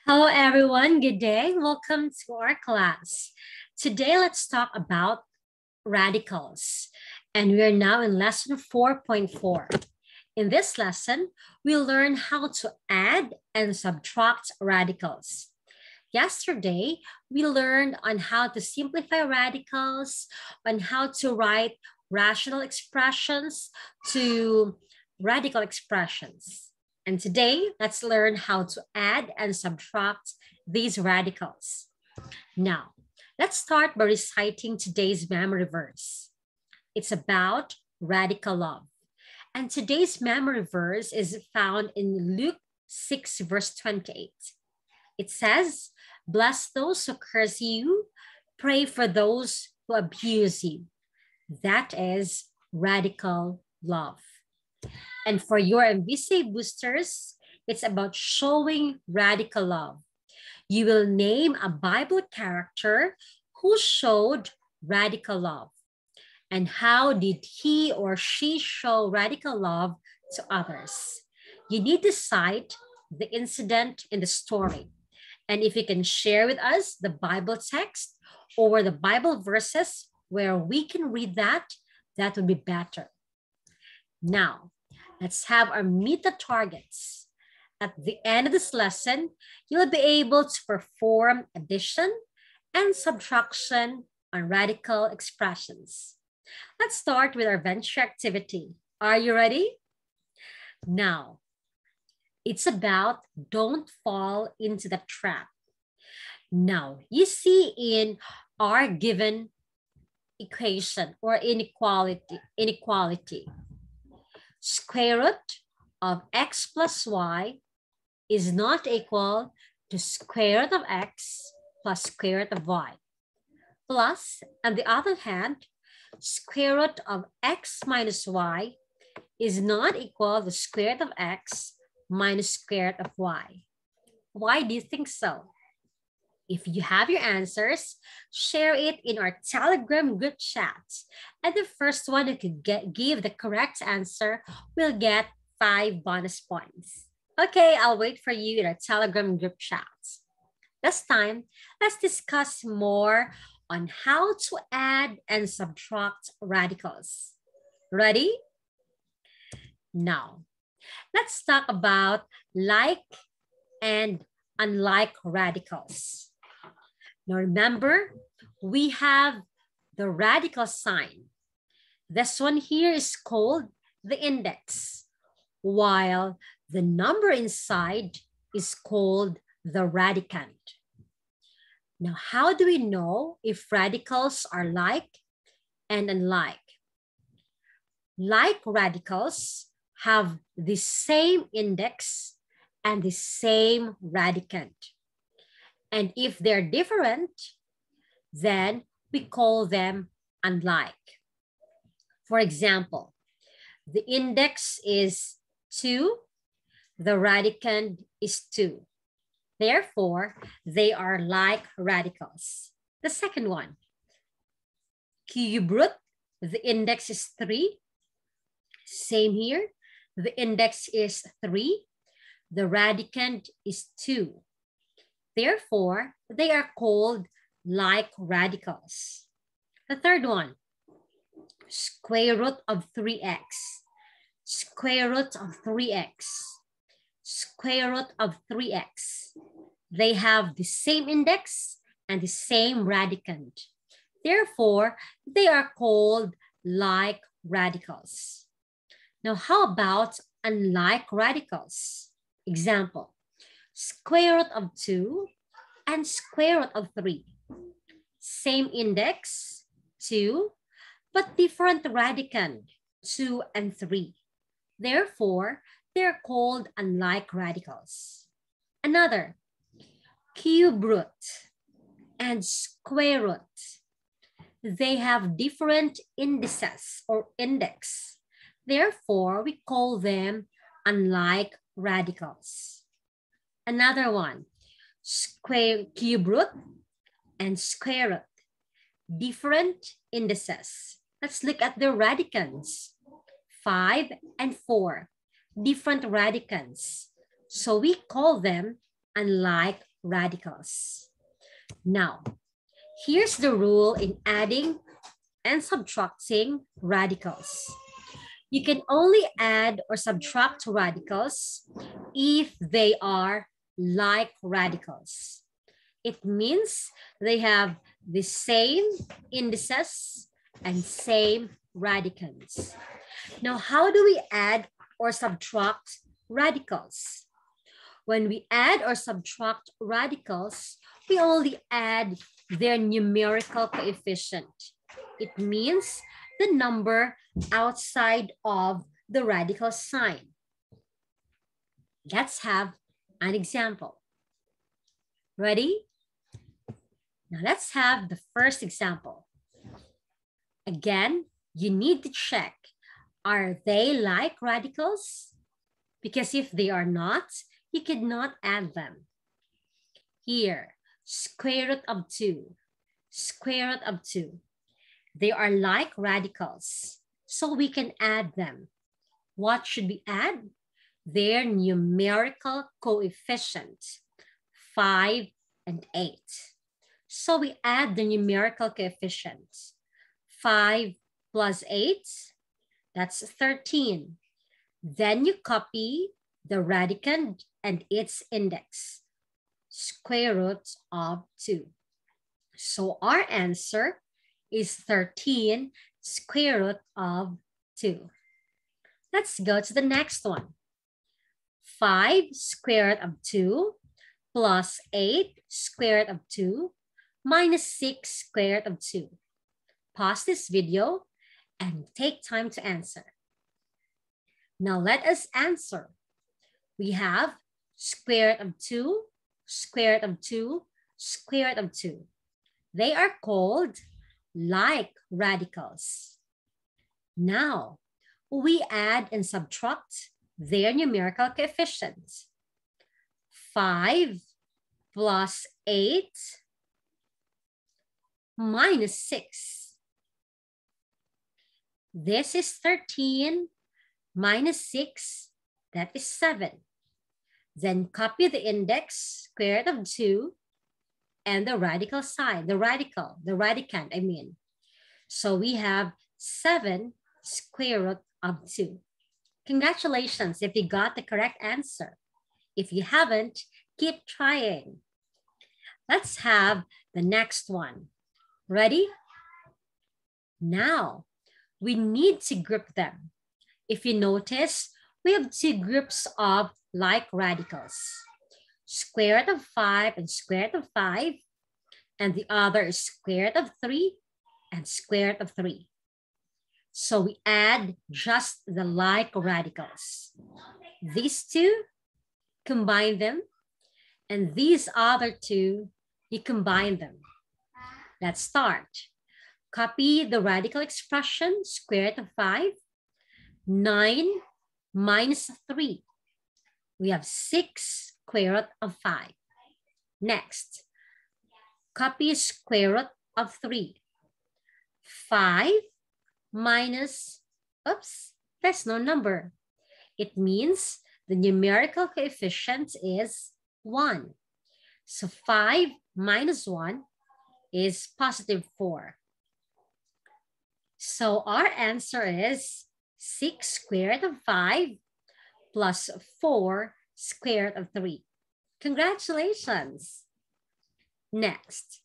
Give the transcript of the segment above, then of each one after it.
Hello, everyone. Good day. Welcome to our class. Today, let's talk about radicals. And we are now in lesson 4.4. In this lesson, we'll learn how to add and subtract radicals. Yesterday, we learned on how to simplify radicals, on how to write rational expressions to radical expressions. And today, let's learn how to add and subtract these radicals. Now, let's start by reciting today's memory verse. It's about radical love. And today's memory verse is found in Luke 6, verse 28. It says, "Bless those who curse you, pray for those who abuse you." That is radical love. And for your MVC boosters, it's about showing radical love. You will name a Bible character who showed radical love. And how did he or she show radical love to others? You need to cite the incident in the story. And if you can share with us the Bible text or the Bible verses where we can read that, that would be better. Now, let's have our meet the targets. At the end of this lesson, you'll be able to perform addition and subtraction on radical expressions. Let's start with our venture activity. Are you ready? Now, it's about don't fall into the trap. Now, you see in our given equation or inequality, square root of x plus y is not equal to square root of x plus square root of y. Plus, on the other hand, square root of x minus y is not equal to square root of x minus square root of y. Why do you think so? If you have your answers, share it in our Telegram group chat. And the first one who could give the correct answer will get 5 bonus points. Okay, I'll wait for you in our Telegram group chat. This time, let's discuss more on how to add and subtract radicals. Ready? Now, let's talk about like and unlike radicals. Now remember, we have the radical sign. This one here is called the index, while the number inside is called the radicand. Now, how do we know if radicals are like and unlike? Like radicals have the same index and the same radicand. And if they're different, then we call them unlike. For example, the index is 2, the radicand is 2. Therefore, they are like radicals. The second one, cube root, the index is 3. Same here, the index is 3, the radicand is 2. Therefore, they are called like radicals. The third one, square root of 3x, square root of 3x, square root of 3x. They have the same index and the same radicand. Therefore, they are called like radicals. Now, how about unlike radicals? Example, square root of 2 and square root of 3. Same index, 2, but different radicand, 2 and 3. Therefore, they're called unlike radicals. Another, cube root and square root. They have different indices or index. Therefore, we call them unlike radicals. Another one, cube root and square root. Different indices. Let's look at the radicands. 5 and 4. Different radicands. So we call them unlike radicals. Now, here's the rule in adding and subtracting radicals. You can only add or subtract radicals if they are like radicals. It means they have the same indices and same radicands. Now, how do we add or subtract radicals? When we add or subtract radicals, we only add their numerical coefficient. It means the number outside of the radical sign. Let's have an example. Ready? Now let's have the first example. Again, you need to check, are they like radicals? Because if they are not, you cannot add them. Here, square root of 2, square root of 2. They are like radicals, so we can add them. What should we add? Their numerical coefficient, 5 and 8. So we add the numerical coefficients. 5 plus 8, that's 13. Then you copy the radicand and its index, square root of 2. So our answer is 13 square root of 2. Let's go to the next one. 5 square root of 2 plus 8 square root of 2 minus 6 square root of 2. Pause this video and take time to answer. Now let us answer. We have square root of 2, square root of 2, square root of 2. They are called like radicals. Now, we add and subtract their numerical coefficients. 5 plus 8 minus 6. This is 13 minus 6, that is 7. Then copy the index, square root of 2, and the radical sign, the radicand, I mean. So we have 7 square root of 2. Congratulations if you got the correct answer. If you haven't, keep trying. Let's have the next one. Ready? Now, we need to group them. If you notice, we have two groups of like radicals. Square root of 5 and square root of 5. And the other is square root of 3 and square root of 3. So we add just the like radicals. These two, combine them. And these other two, you combine them. Let's start. Copy the radical expression, square root of 5. 9 minus 3. We have 6 square root of 5. Next, copy square root of 3. 5 minus, oops, there's no number. It means the numerical coefficient is 1. So 5 minus 1 is positive 4. So our answer is 6 square root of 5 plus 4 square root of 3. Congratulations. Next,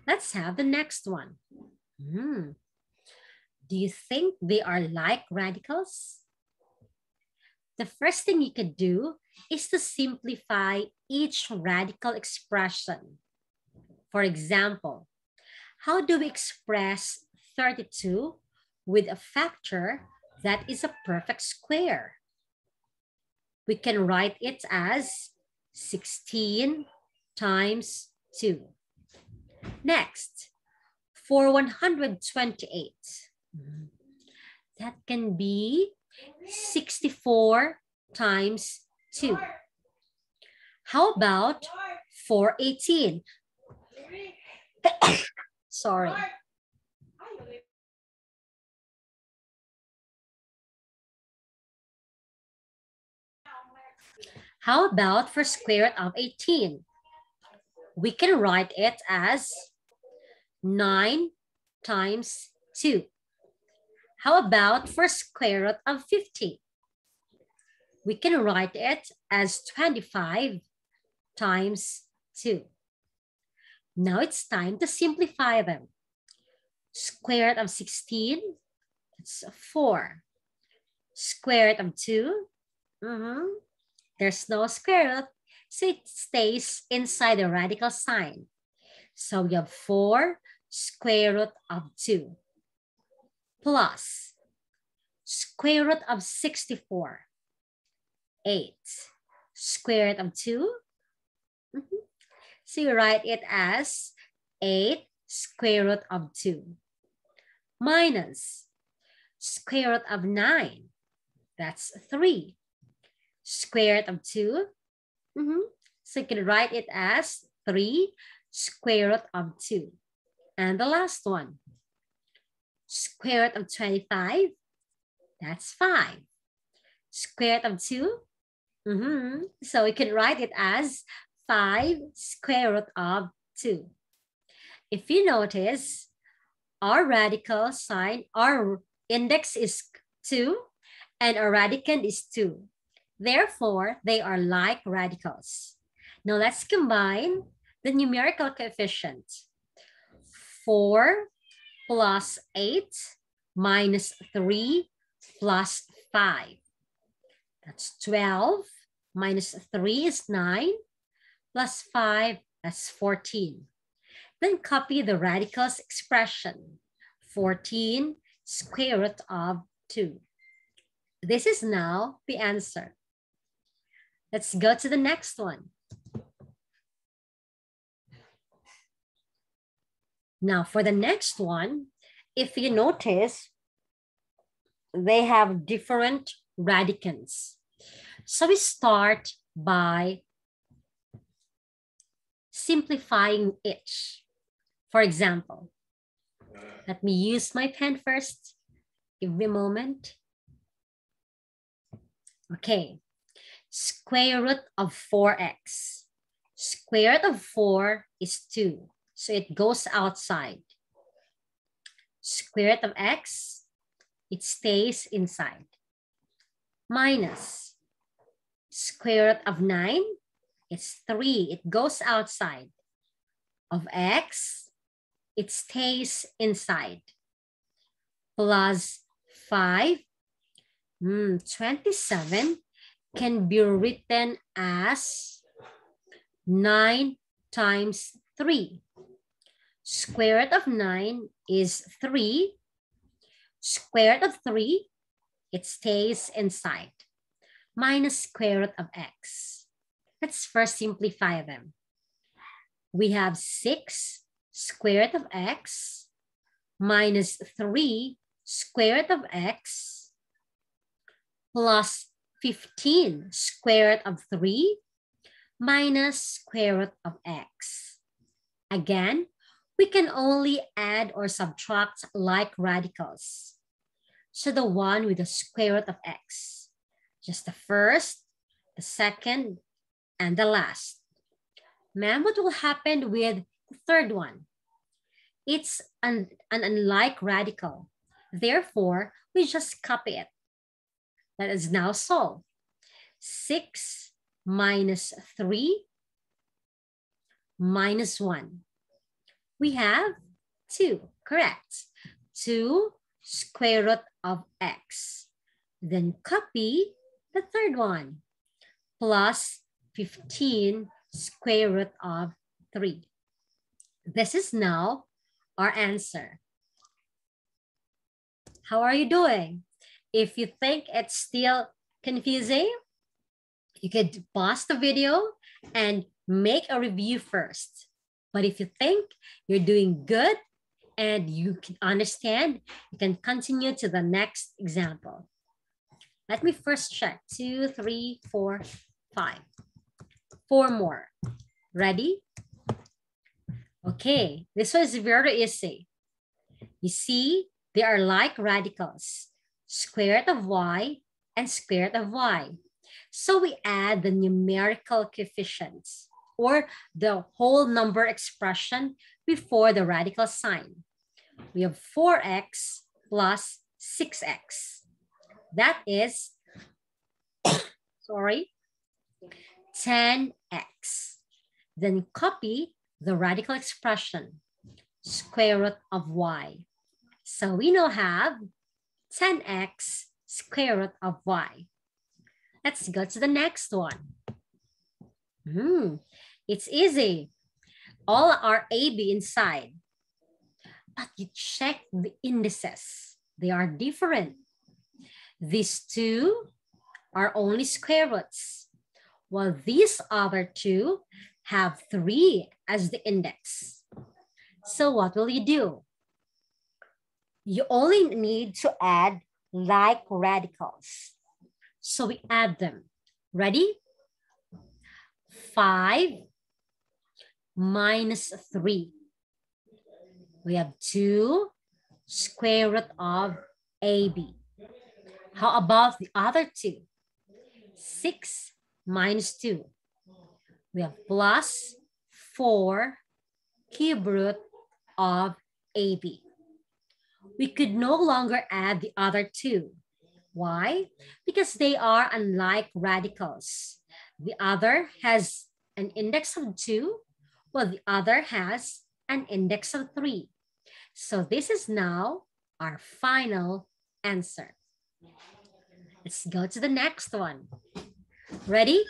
let's have the next one. Do you think they are like radicals? The first thing you could do is to simplify each radical expression. For example, how do we express 32 with a factor that is a perfect square? We can write it as 16 times 2. Next, for 128, that can be 64 times 2. How about 418? Sorry. How about for square root of 18? We can write it as 9 times 2. How about for square root of 50? We can write it as 25 times 2. Now it's time to simplify them. Square root of 16, that's 4. Square root of 2, there's no square root, so it stays inside the radical sign. So we have 4 square root of 2 plus square root of 64, 8. Square root of 2, so you write it as 8 square root of 2 minus square root of 9, that's 3. Square root of 2, so you can write it as 3 square root of 2. And the last one, square root of 25, that's 5. Square root of 2, so we can write it as 5 square root of 2. If you notice, our radical sign, our index is 2 and our radicand is 2. Therefore, they are like radicals. Now let's combine the numerical coefficient. 4 plus 8 minus 3 plus 5. That's 12 minus 3 is 9 plus 5, that's 14. Then copy the radicals expression. 14 square root of 2. This is now the answer. Let's go to the next one. Now for the next one, if you notice, they have different radicands. So we start by simplifying each. For example, let me use my pen first. Give me a moment. Okay, square root of 4x. Square root of 4 is 2, so it goes outside. Square root of x, it stays inside. Minus square root of 9, it's 3, it goes outside. Of x, it stays inside. Plus 5, 27 can be written as 9 times 3. Square root of 9 is 3. Square root of 3, it stays inside. Minus square root of x. Let's first simplify them. We have 6 square root of x minus 3 square root of x plus 15 square root of 3 minus square root of x. Again, we can only add or subtract like radicals. So the one with the square root of x. Just the first, the second, and the last. Ma'am, what will happen with the third one? It's an unlike radical. Therefore, we just copy it. Let us now solve. 6 minus 3 minus 1. We have 2, correct. 2 square root of x. Then copy the third one. Plus 15 square root of 3. This is now our answer. How are you doing? If you think it's still confusing, you could pause the video and make a review first. But if you think you're doing good and you can understand, you can continue to the next example. Let me first check. 2, 3, 4, 5. 4 more. Ready? Okay, this was very easy. You see, they are like radicals. Square root of y and square root of y. So we add the numerical coefficients. or the whole number expression before the radical sign. We have 4x plus 6x. That is, 10x. Then copy the radical expression, square root of y. So we now have 10x square root of y. Let's go to the next one. It's easy. All are AB inside. But you check the indices. They are different. These two are only square roots, while these other two have 3 as the index. So what will you do? You only need to add like radicals. So we add them. Ready? 5 minus 3. We have 2 square root of AB. How about the other two? 6 minus 2. We have plus 4 cube root of AB. We could no longer add the other two. Why? Because they are unlike radicals. The other has an index of 2, while the other has an index of 3. So this is now our final answer. Let's go to the next one. Ready?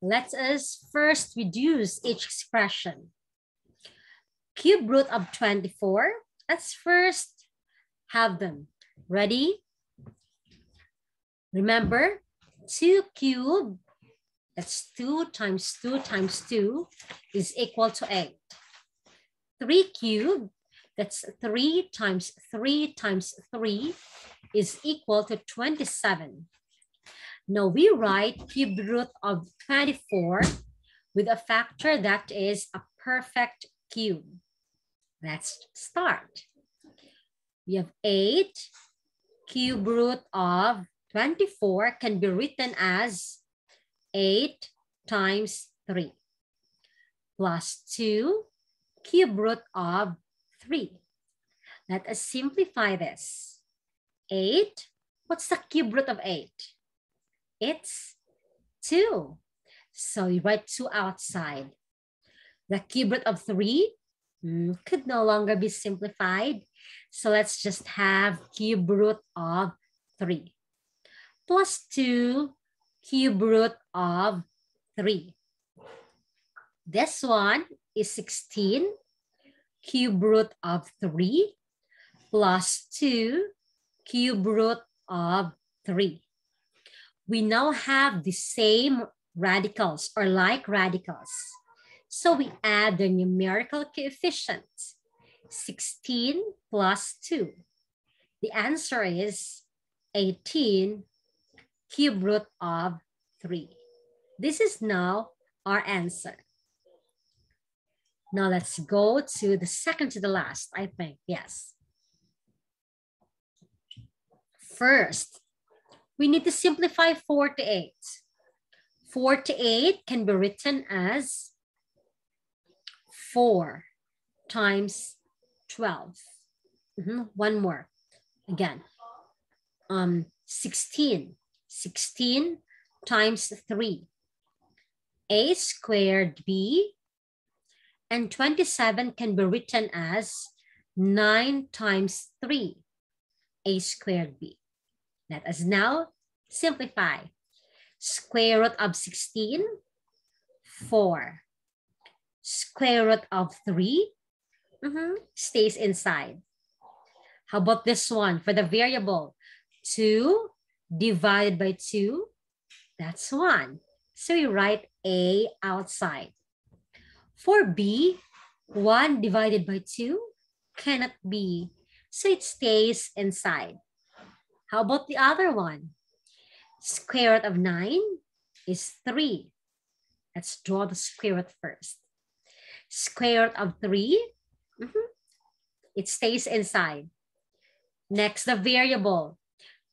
Let us first reduce each expression. Cube root of 24. Let's first have them. Ready? Remember, 2 cubed, that's 2 times 2 times 2 is equal to 8. 3 cubed, that's 3 times 3 times 3 is equal to 27. Now we write cube root of 24 with a factor that is a perfect cube. Let's start. We have 8 cube root of 24 can be written as 8 times 3 plus 2 cube root of 3. Let us simplify this. 8, what's the cube root of 8? It's 2. So you write 2 outside. The cube root of 3 could no longer be simplified. So let's just have cube root of 3 plus 2 cube root of 3. This one is 16 cube root of 3 plus 2 cube root of 3. We now have the same radicals or like radicals. So we add the numerical coefficients. 16 plus 2. The answer is 18 cube root of 3. This is now our answer. Now let's go to the second to the last, I think. Yes. First, we need to simplify 48. 48 can be written as 4 times 12. One more. Again, 16. 16 times 3. A squared B. And 27 can be written as 9 times 3. A squared B. Let us now simplify. Square root of 16, 4. Square root of 3, stays inside. How about this one for the variable? 2 divided by 2, that's 1. So we write A outside. For B, 1 divided by 2 cannot be, so it stays inside. How about the other one? Square root of 9 is 3. Let's draw the square root first. Square root of 3, it stays inside. Next, the variable.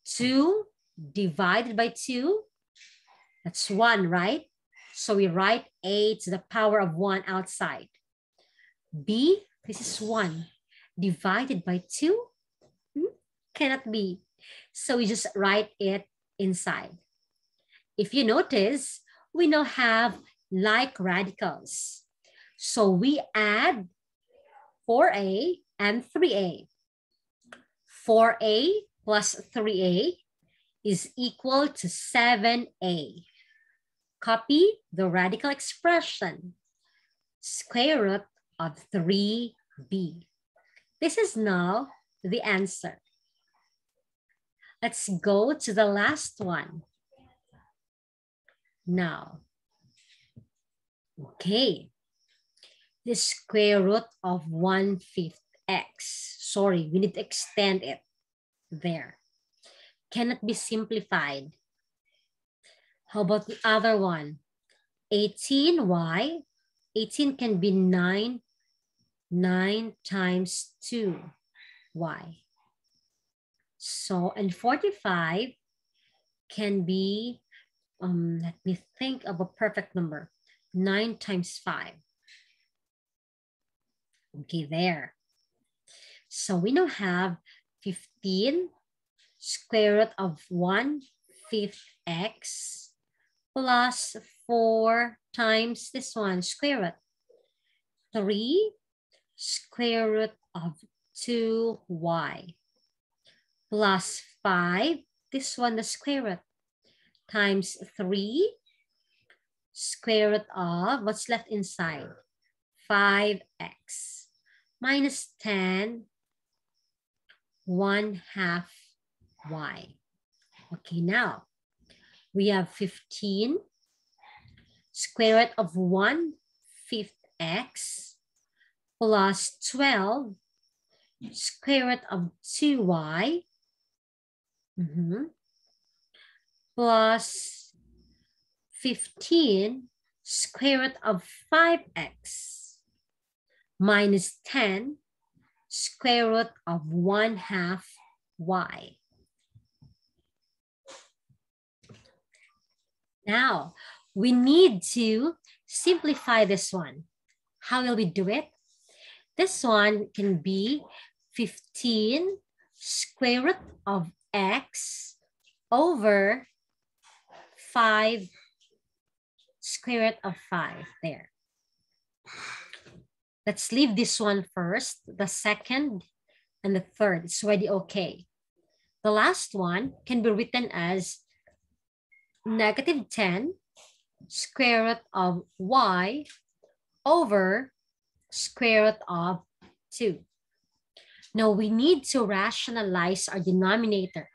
2 divided by 2, that's 1, right? So we write a to the power of 1 outside. B, this is 1 divided by 2. Cannot be. So we just write it inside. If you notice, we now have like radicals. So we add 4a and 3a. 4a plus 3a is equal to 7a. Copy the radical expression. Square root of 3b. This is now the answer. Let's go to the last one. Now, okay, the square root of 1/5 x. Sorry, we need to extend it there. Cannot be simplified. How about the other one? 18y. 18 can be 9 times 2y. So, and 45 can be, let me think of a perfect number. 9 times 5. Okay, there. So we now have 15 square root of 1/5 x plus 4 times this one, square root. 3 square root of 2y plus 5, this one, the square root, times 3 square root of, what's left inside? 5x minus 10, 1/2 y. Okay, now we have 15 square root of 1/5 x plus 12 square root of 2y plus 15 square root of 5x minus 10 square root of 1/2 y. Now, we need to simplify this one. How will we do it? This one can be 15 square root of x over 5 square root of 5 there. Let's leave this one first, the second and the third. It's already okay. The last one can be written as negative 10 square root of y over square root of 2. Now we need to rationalize our denominator.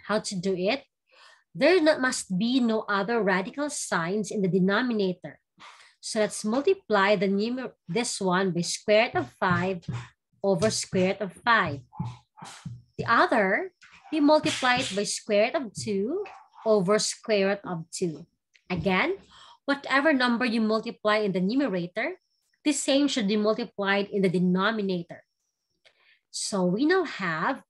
How to do it? There must be no other radical signs in the denominator. So let's multiply this one by square root of 5 over square root of 5. The other, we multiply it by square root of 2 over square root of 2. Again, whatever number you multiply in the numerator, the same should be multiplied in the denominator. So we now have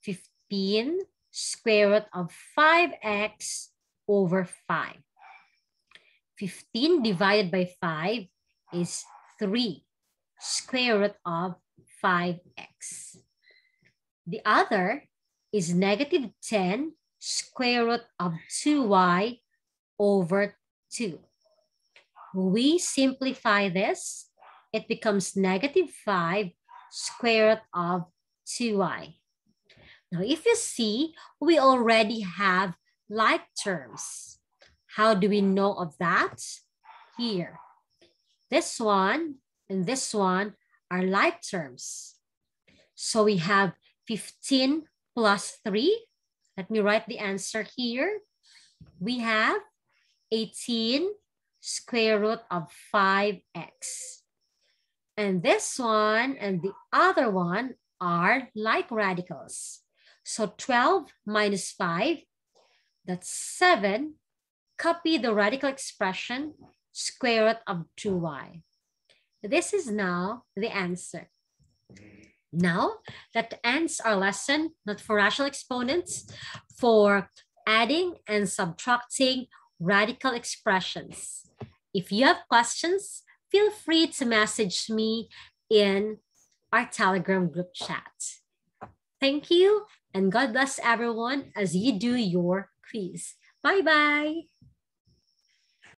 15 square root of 5x over 5. 15 divided by 5 is 3 square root of 5x. The other is negative 10 square root of 2y over 2. We simplify this, it becomes negative 5 square root of 2y. Now, if you see, we already have like terms. How do we know of that? Here. This one and this one are like terms. So we have 15 plus 3. Let me write the answer here. We have 18 square root of 5x. And this one and the other one are like radicals. So 12 minus 5, that's 7. Copy the radical expression, square root of 2y. This is now the answer. Now, that ends our lesson, not for rational exponents, for adding and subtracting radical expressions. If you have questions, feel free to message me in our Telegram group chat. Thank you, and God bless everyone as you do your quiz. Bye-bye.